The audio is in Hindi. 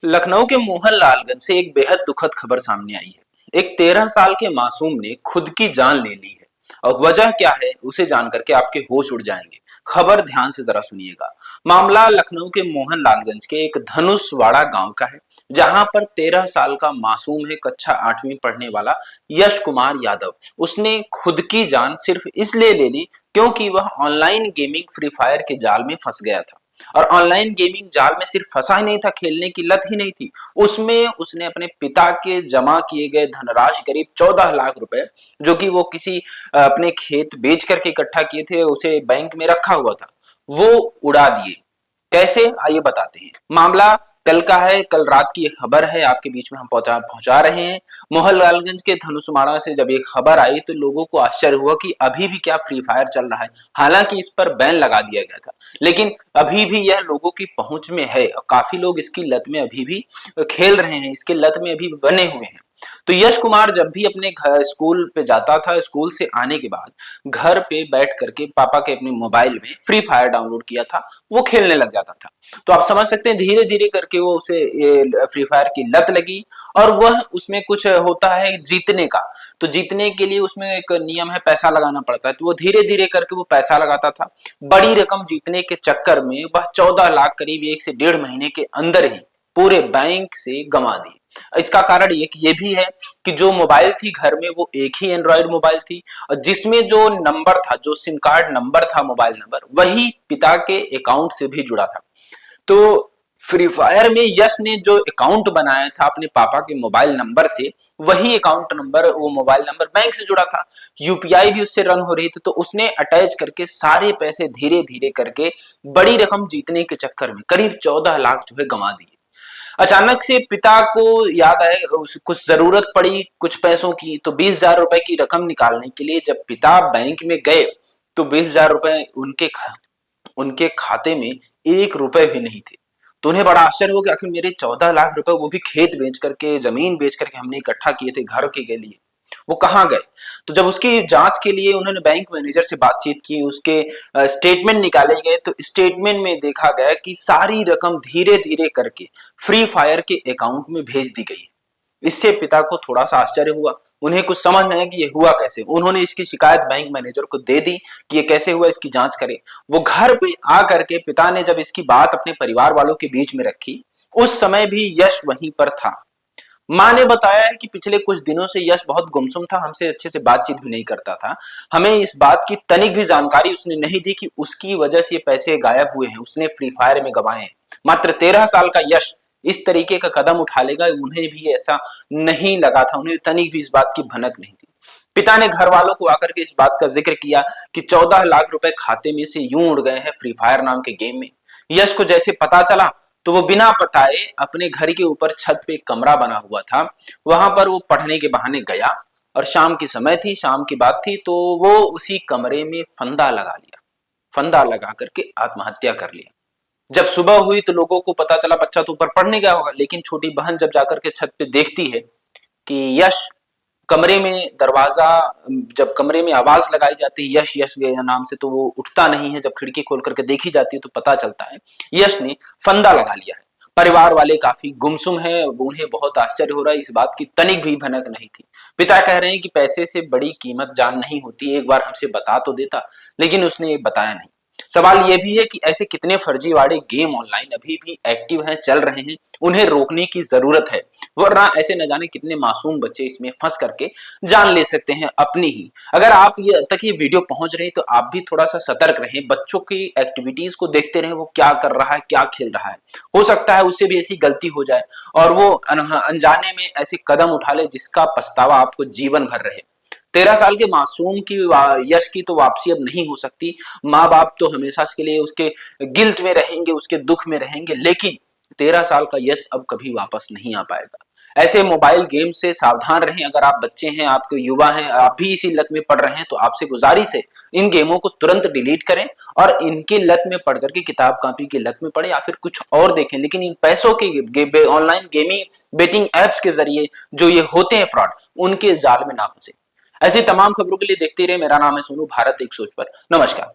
लखनऊ के मोहनलालगंज से एक बेहद दुखद खबर सामने आई है। एक 13 साल के मासूम ने खुद की जान ले ली है और वजह क्या है उसे जानकर के आपके होश उड़ जाएंगे। खबर ध्यान से जरा सुनिएगा। मामला लखनऊ के मोहनलालगंज के एक धनुषवाड़ा गांव का है, जहां पर 13 साल का मासूम है, कक्षा 8वीं पढ़ने वाला यश कुमार यादव। उसने खुद की जान सिर्फ इसलिए ले ली क्योंकि वह ऑनलाइन गेमिंग फ्री फायर के जाल में फंस गया था। और ऑनलाइन गेमिंग जाल में सिर्फ फंसा ही नहीं था, खेलने की लत ही नहीं थी, उसमें उसने अपने पिता के जमा किए गए धनराशि करीब 14 लाख रुपए, जो कि वो किसी अपने खेत बेच करके इकट्ठा किए थे, उसे बैंक में रखा हुआ था, वो उड़ा दिए। कैसे, आइए बताते हैं। मामला कल का है, कल रात की ये खबर है, आपके बीच में हम पहुंचा रहे हैं। मोहनलालगंज के धनुषमाड़ा से जब ये खबर आई तो लोगों को आश्चर्य हुआ कि अभी भी क्या फ्री फायर चल रहा है। हालांकि इस पर बैन लगा दिया गया था, लेकिन अभी भी यह लोगों की पहुंच में है और काफी लोग इसकी लत में अभी भी खेल रहे हैं, इसके लत में अभी बने हुए हैं। तो यश कुमार जब भी अपने घर स्कूल पे जाता था, स्कूल से आने के बाद घर पे बैठ करके पापा के अपने मोबाइल में फ्री फायर डाउनलोड किया था, वो खेलने लग जाता था। तो आप समझ सकते हैं धीरे धीरे करके वो उसे ये फ्री फायर की लत लगी। और वह उसमें कुछ होता है जीतने का, तो जीतने के लिए उसमें एक नियम है, पैसा लगाना पड़ता है। तो वो धीरे धीरे करके वो पैसा लगाता था। बड़ी रकम जीतने के चक्कर में वह 14 लाख करीब 1 से 1.5 महीने के अंदर ही पूरे बैंक से गंवा दी। इसका कारण ये भी है कि जो मोबाइल थी घर में वो एक ही एंड्रॉयड मोबाइल थी, और जिसमें जो नंबर था, जो सिम कार्ड नंबर था, मोबाइल नंबर, वही पिता के अकाउंट से भी जुड़ा था। तो फ्री फायर में यश ने जो अकाउंट बनाया था अपने पापा के मोबाइल नंबर से, वही अकाउंट नंबर, वो मोबाइल नंबर बैंक से जुड़ा था। यूपीआई भी उससे रन हो रही थी, तो उसने अटैच करके सारे पैसे धीरे धीरे करके बड़ी रकम जीतने के चक्कर में करीब 14 लाख जो है गंवा दिए। अचानक से पिता को याद आए, कुछ जरूरत पड़ी कुछ पैसों की, तो 20,000 रुपए की रकम निकालने के लिए जब पिता बैंक में गए तो 20,000 रुपए उनके खाते में 1 रुपए भी नहीं थे। तो उन्हें बड़ा आश्चर्य हो कि आखिर मेरे 14 लाख रुपए, वो भी खेत बेच करके, जमीन बेच करके हमने इकट्ठा किए थे घर के लिए, वो कहाँ गए। तो जब उसकी जांच के लिए उन्होंने बैंक मैनेजर से बातचीत की, उसके स्टेटमेंट निकाले गए, तो स्टेटमेंट में देखा गया कि सारी रकम धीरे धीरे करके फ्री फायर के अकाउंट में भेज दी गई। इससे पिता को थोड़ा सा आश्चर्य हुआ, उन्हें कुछ समझ नहीं आया कि ये हुआ कैसे। उन्होंने इसकी शिकायत बैंक मैनेजर को दे दी कि ये कैसे हुआ, इसकी जांच करे। वो घर पे आ करके पिता ने जब इसकी बात अपने परिवार वालों के बीच में रखी, उस समय भी यश वहीं पर था। माँ ने बताया है कि पिछले कुछ दिनों से यश बहुत गुमसुम था, हमसे अच्छे से बातचीत भी नहीं करता था। हमें इस बात की तनिक भी जानकारी उसने नहीं दी कि उसकी वजह से ये पैसे गायब हुए हैं, उसने फ्री फायर में गंवाए हैं। मात्र 13 साल का यश इस तरीके का कदम उठा लेगा, उन्हें भी ऐसा नहीं लगा था, उन्हें तनिक भी इस बात की भनक नहीं थी। पिता ने घर वालों को आकर के इस बात का जिक्र किया कि 14 लाख रुपए खाते में से यूं उड़ गए हैं फ्री फायर नाम के गेम में। यश को जैसे पता चला तो वो बिना बताए अपने घर के ऊपर छत पे एक कमरा बना हुआ था, वहां पर वो पढ़ने के बहाने गया। और शाम की समय थी, शाम की बात थी, तो वो उसी कमरे में फंदा लगा लिया। फंदा लगा करके आत्महत्या कर लिया। जब सुबह हुई तो लोगों को पता चला, बच्चा तो ऊपर पढ़ने गया होगा, लेकिन छोटी बहन जब जाकर के छत पे देखती है कि यश कमरे में दरवाजा, जब कमरे में आवाज लगाई जाती है यश यश के नाम से, तो वो उठता नहीं है। जब खिड़की खोल करके देखी जाती है तो पता चलता है यश ने फंदा लगा लिया है। परिवार वाले काफी गुमसुम हैं, उन्हें बहुत आश्चर्य हो रहा है, इस बात की तनिक भी भनक नहीं थी। पिता कह रहे हैं कि पैसे से बड़ी कीमत जान नहीं होती, एक बार हमसे बता तो देता, लेकिन उसने ये बताया नहीं। सवाल ये भी है कि ऐसे कितने फर्जीवाड़े गेम ऑनलाइन अभी भी एक्टिव हैं, चल रहे हैं, उन्हें रोकने की जरूरत है, वरना ऐसे न जाने कितने मासूम बच्चे इसमें फंस करके जान ले सकते हैं अपनी ही। अगर आप ये वीडियो पहुंच रहे हैं तो आप भी थोड़ा सा सतर्क रहें, बच्चों की एक्टिविटीज को देखते रहें, वो क्या कर रहा है, क्या खेल रहा है। हो सकता है उससे भी ऐसी गलती हो जाए और वो अनजाने में ऐसे कदम उठा ले जिसका पछतावा आपको जीवन भर रहे। 13 साल के मासूम की यश की तो वापसी अब नहीं हो सकती। माँ बाप तो हमेशा के लिए उसके गिल्ट में रहेंगे, उसके दुख में रहेंगे, लेकिन 13 साल का यश अब कभी वापस नहीं आ पाएगा। ऐसे मोबाइल गेम से सावधान रहें। अगर आप बच्चे हैं, आपके युवा हैं, आप भी इसी लत में पड़ रहे हैं, तो आपसे गुजारिश है इन गेमों को तुरंत डिलीट करें और इनकी लत में पढ़ करके किताब कॉपी की लत में पड़े या फिर कुछ और देखें, लेकिन इन पैसों के ऑनलाइन गेमिंग बेटिंग एप्स के जरिए जो ये होते हैं फ्रॉड, उनके जाल में ना फंसे। ऐसी तमाम खबरों के लिए देखते रहे। मेरा नाम है सोनू, भारत एक सोच पर। नमस्कार।